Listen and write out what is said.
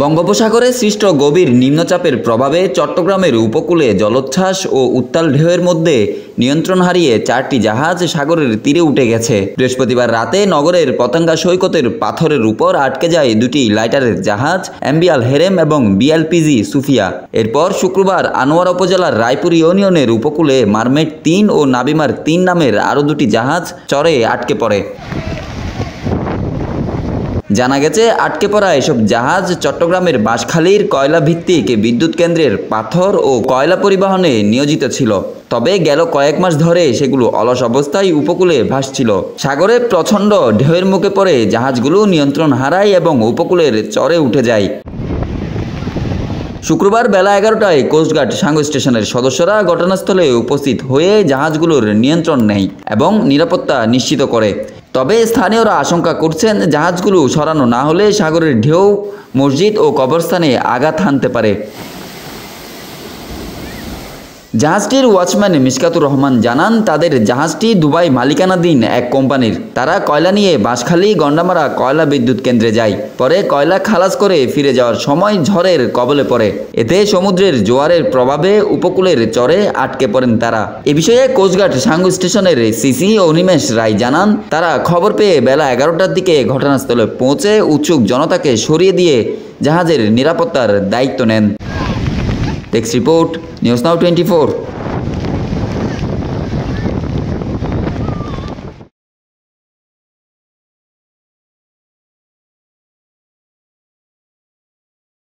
বঙ্গোপসাগরে সৃষ্ট গভীর নিম্নচাপের প্রভাবে চট্টগ্রামের উপকূলে জলোচ্ছ্বাস ও উত্তাল ঢেউয়ের মধ্যে নিয়ন্ত্রণ হারিয়ে 4টি জাহাজ সাগরের তীরে উঠে গেছে। বৃহস্পতিবার রাতে নগরের পতেঙ্গা সৈকতের পাথরের উপর আটকে যায় দুটি লাইটারের জাহাজ এমভি আল হেরেম এবং বিএলপিজি সুফিয়া। এরপর শুক্রবার আনোয়ারা উপজেলার রায়পুর ইউনিয়নের উপকূলে মারমেড 3 ও নাবিমার 3 নামের আরও দুটি জাহাজ চরে আটকে পড়ে। জানা গেছে, আটকে পড়া এসব জাহাজ চট্টগ্রামের বাঁশখালীর কয়লা ভিত্তিক বিদ্যুৎ কেন্দ্রের পাথর ও কয়লা পরিবহনে নিয়োজিত ছিল। তবে গেল কয়েক মাস ধরে সেগুলো অলস অবস্থায় উপকূলে ভাসছিল। সাগরে প্রচণ্ড ঢেউয়ের মুখে পড়ে জাহাজগুলো নিয়ন্ত্রণ হারায় এবং উপকূলের চরে উঠে যায়। শুক্রবার বেলা 11টায় কোস্টগার্ড সাঙ্গু স্টেশনের সদস্যরা ঘটনাস্থলে উপস্থিত হয়ে জাহাজগুলোর নিয়ন্ত্রণ নেয় এবং নিরাপত্তা নিশ্চিত করে। তবে স্থানীয়রা আশঙ্কা করছেন, জাহাজগুলো সরানো না হলে সাগরের ঢেউ মসজিদ ও কবরস্থানে আঘাত হানতে পারে। জাহাজটির ওয়াচম্যান মিশকাতুর রহমান জানান, তাদের জাহাজটি দুবাই মালিকানাধীন এক কোম্পানির। তারা কয়লা নিয়ে বাঁশখালী গন্ডামারা কয়লা বিদ্যুৎ কেন্দ্রে যায়। পরে কয়লা খালাস করে ফিরে যাওয়ার সময় ঝড়ের কবলে পড়ে। এতে সমুদ্রের জোয়ারের প্রভাবে উপকূলের চরে আটকে পড়েন তারা। এ বিষয়ে কোস্টগার্ড সাঙ্গু স্টেশনের সিসি অনিমেষ রায় জানান, তারা খবর পেয়ে বেলা 11টার দিকে ঘটনাস্থলে পৌঁছে উৎসুক জনতাকে সরিয়ে দিয়ে জাহাজের নিরাপত্তার দায়িত্ব নেন। Text report, news now 24।